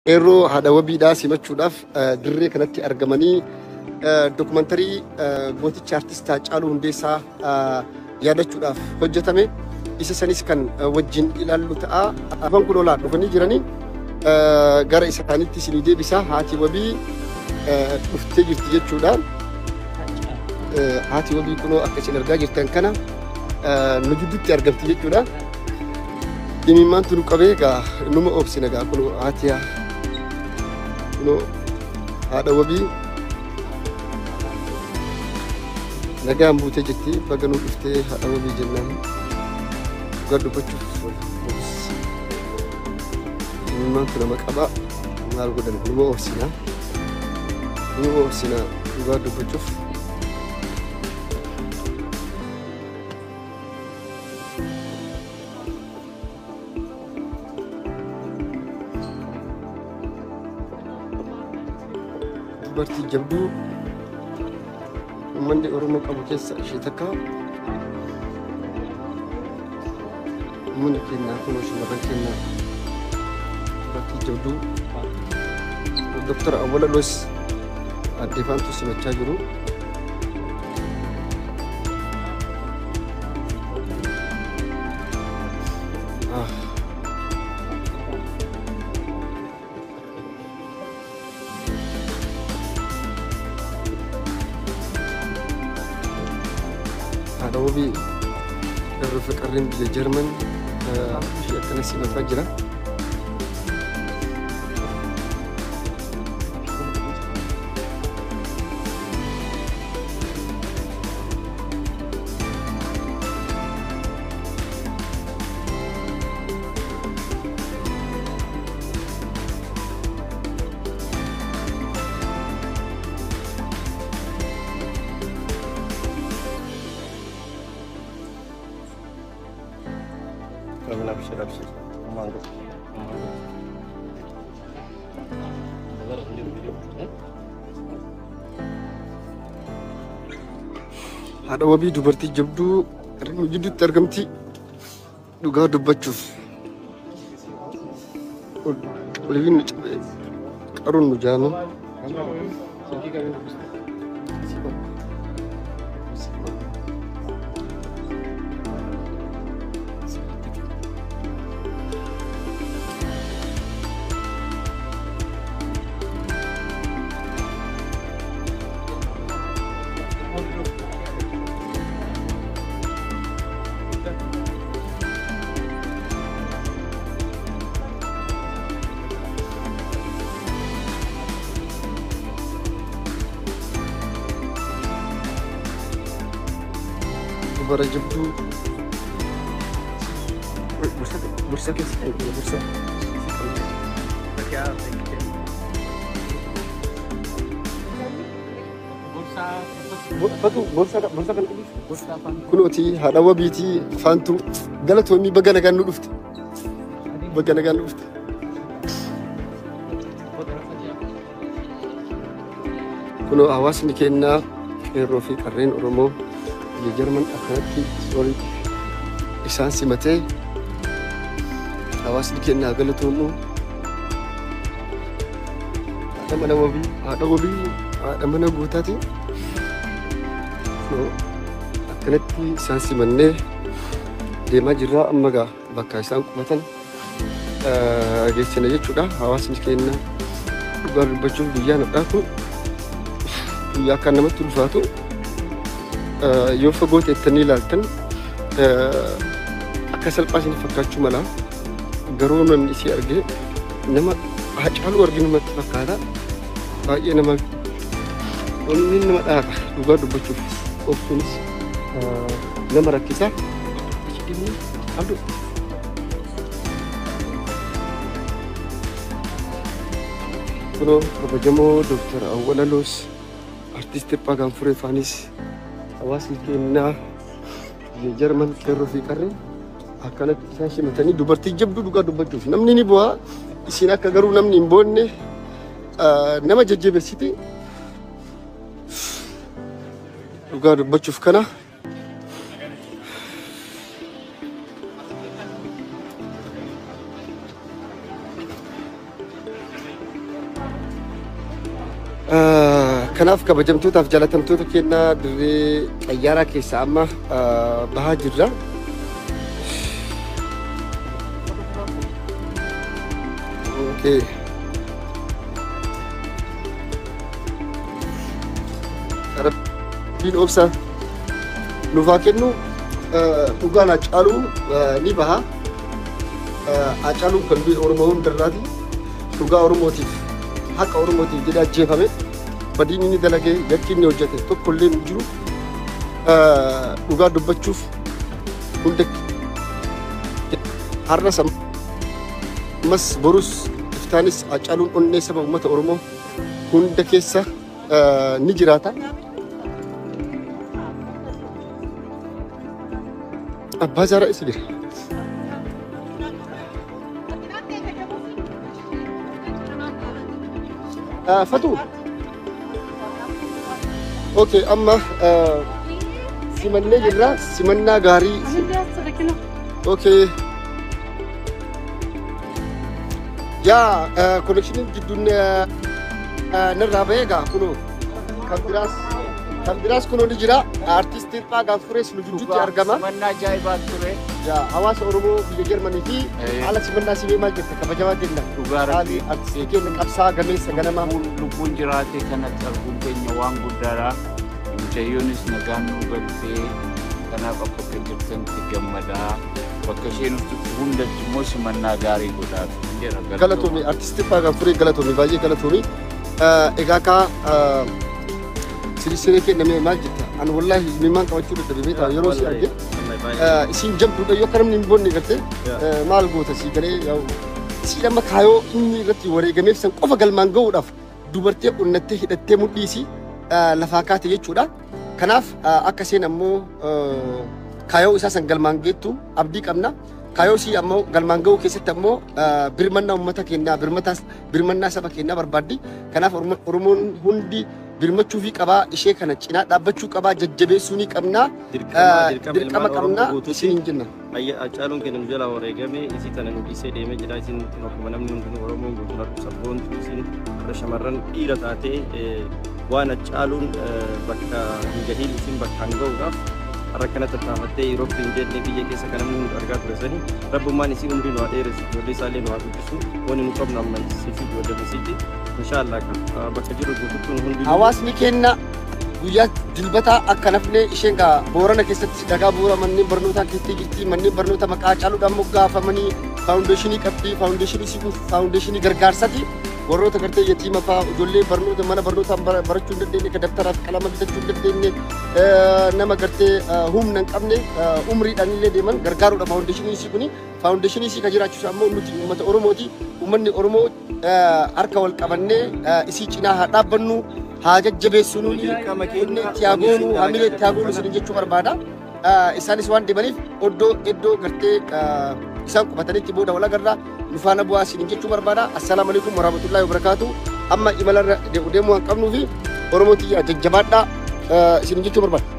Yeroo haadha wabiidhaa simachuudhaaf dirree kanatti argamanii dokumantarii gooticha artistaa Haacaaluu Hundeessaa yaadachuudhaaf hojjetame. Isa sanis kan wajjin ilaallu ta'a. Afaan kun olaan dhufanii jiranii gara isaaniitti isinii deebisaa. Haati wabii dhuftee jirti jechuudha. Haati wabii kunoo akka isin argaa jirtan kana nu gidduutti argamti jechuudha. Dhimmimaantu nu qabee egaa numa obsina egaa kunoo haati no haadha wabii nagaan buutee jirti. Baga nuu dhuftee haadha wabii jennaan dhugaa dubbachuuf dhimmimaantu nama qabaa. Maal godhan numa obsina dhugaa dubbachuuf. Dubartii jabduu uummanni Oromoo qabu keessa ishee takka. Uummanni keenyaa kun shamarran keenyaa dubartii jabduu Dr. Awwala Loos addeefaantu simachaa jiru. Haadha wabii irra faqarreen biyya Jarman ishee akkana simachaa jira. Abshir. Haadha wabii dubartii jabduu nu gidduutti argamti. Dhugaa dubbachuuf waliin qaruun nu jaanu. Dubara jabduu bursa keessa bursa kunooti haadha wabiitii faantu galatoomii baga nagaan nu dhufte. Baga nagaan nu dhufte. Kunoo hawaasni keenyaa qeerroo fi qarreen Oromoo biyya Jarman akkanatti isaan simatee hawaasni keenyaa galatoomu. Haadha mana wabii haadha mana guutaati. Akkanatti isaan simannee deemaa jirra. Amma gaa bakka isaan qubatan geessina jechuudha. Hawaasni keenyaa dhugaa dubbachuuf guyyaan har'aa kun guyyaa akka namatti ulfaatu. Yoo fagoo teettanii ilaaltan akka salphaa isin fakkaachuu mala. Garuu namni isii argee nama Haacaaluu arginu natti fakkaata. Baay'ee nama dhaaqa dhugaa dubbachuuf. Obsuunis nama rakkisa. Kunoo kabajamoo Dr. Awwala Loos artisti Phagaan Furee faanis hawaasni keenyaa biyya Jarman qeerroo fi qarreen akkanatti isaan simatanii dubartii jabduu dhugaa dubbachuuf namni ni bu'aa. Isin akka garuu namni hin boonne nama jajjabeessiti. Dhugaa dubbachuuf kana kanaaf kabajamtootaaf jaalatamtoota keenyaa dirree xayyaaraa keessa amma bahaa jirra. Okay. Rabbiin obsa nuuf haa kennu. Dhugaan Haacaaluu ni baha. Haacaaluun kan du'e Oromoo hundarraati. Dhugaa Oromootiif haqa Oromootiif jedhee ajjeefame. Badiin inni dalagee yakki inni hojjete tokko illee hin jiru. Dhugaa dubbachuuf hunda har'as ammas borus iftaanis Haacaaluun onnee saba uummata Oromoo hunda keessa ni jiraata. Abbaa Zaaraa isa jira. Fatu. Okay, amma simannee jirra. Simannaa gaarii. Okay. Yaa connectionin gidduun narraa bahee gaa kunoo kan biraas kunoo ni jira. Artistiin Dhaagaa Furees nu gidduutti argama. Simannaa ajaa'ibaa ture. Yaa hawaasa Oromoo biyya Jarmanii fi haala simannaa simee maal jette kabajamaa jenna. Dhugaa rabbii artistii keenya qabsaa gameessa ganamaa. Lubbuun jiraate kanatti arguun keenya waan guddaadha. Mucayyoonis nagaan nuu galtee kanaaf akka jirtanitti gammadaa. Bakka isheen hundatti immoo simannaa gaarii godhaaf. Galatoomii artistii Dhaagaa Furee galatoomii baay'ee galatoomii. Egaa kaa siree kennamee maal jetta? Ani wallaahi mimaan qabachuu dadhabee beektaa yeroo si arge isin jabduudha yoo akka namni hin boonne gartee maal goota si galee si amma kaayoo inni irratti wareegameef san qofa galmaan ga'uudhaaf dubartee qunnattee hidhattee mudhiisi lafaa kaate jechuudha. Kanaaf akka isheen ammoo kaayoo isaa san galmaan geettu abdii qabna. Kaayoo si ammoo galmaan ga'uu keessatti ammoo birmannaa uummata keenyaa birmannaa saba keenyaa barbaaddi. Kanaaf Oromoon hundi birmachuu fi qabaa ishee kana cinaa dhaabbachuu qabaa jajjabeessuu ni qabnaa dirqama qabnaa isin hin jenna. Haacaaluun keenya nu jalaa wareegame isii tana nu dhiisee deemee jira isin akkuma namni hundinuu Oromoon guutuun harku sabboontu isin warra shamarran dhiira taatee waan Haacaaluun bakka hin gahiin isin bakkaan ga'uudhaaf har'a kana tattaafattee Yurooppii hin jenne biyya keessa kan namni hundi argaa ture sanii rabbummaan isii umrii nu haa dheeressu ijoollee isaallee nu haa guddisu wanni nu qabnu amma isii fi ijoollee bisiitti inshaallah kan bakka jiru guutuun hundi. Hawaasni keenya guyyaa dilbataa akka nafne isheen gaa Boorana keessatti dhagaa bu'uura manneen barnootaa keessatti jirti. Manneen barnoota maqaa Haacaaluudhaan moggaafamanii faawundeeshinii qabdi. Faawundeeshinii si faawundeeshinii gargaarsaati. Warroota gartee yatiima fa'aa ijoollee barnoota mana barnootaa barachuu hin dandeenye kan dabtaraaf qalama bitachuu hin dandeenye nama gartee humna hin qabne umriidhaan illee deeman gargaaruudha faawundeeshinii isii kuni. Faawundeeshinii isii kan jiraachisu ammoo nuti uummata Oromooti. Uummanni Oromoo harka wal qabannee isii cinaa haa dhaabbannu haa jajjabeessinu itti haa goonu hamilee itti haa goonu isin jechuu barbaada. Isaanis waan deemaniif iddoo gartee isaan qubatanitti booda wal agarraa nufaana bu'aa isin jechuu barbaada. Assalaamu alaikum warahmatullahi wabarakaatu. Amma imalarra deemuu waan qabnuufi Oromootti jajjabaadhaa isin jechuu barbaada.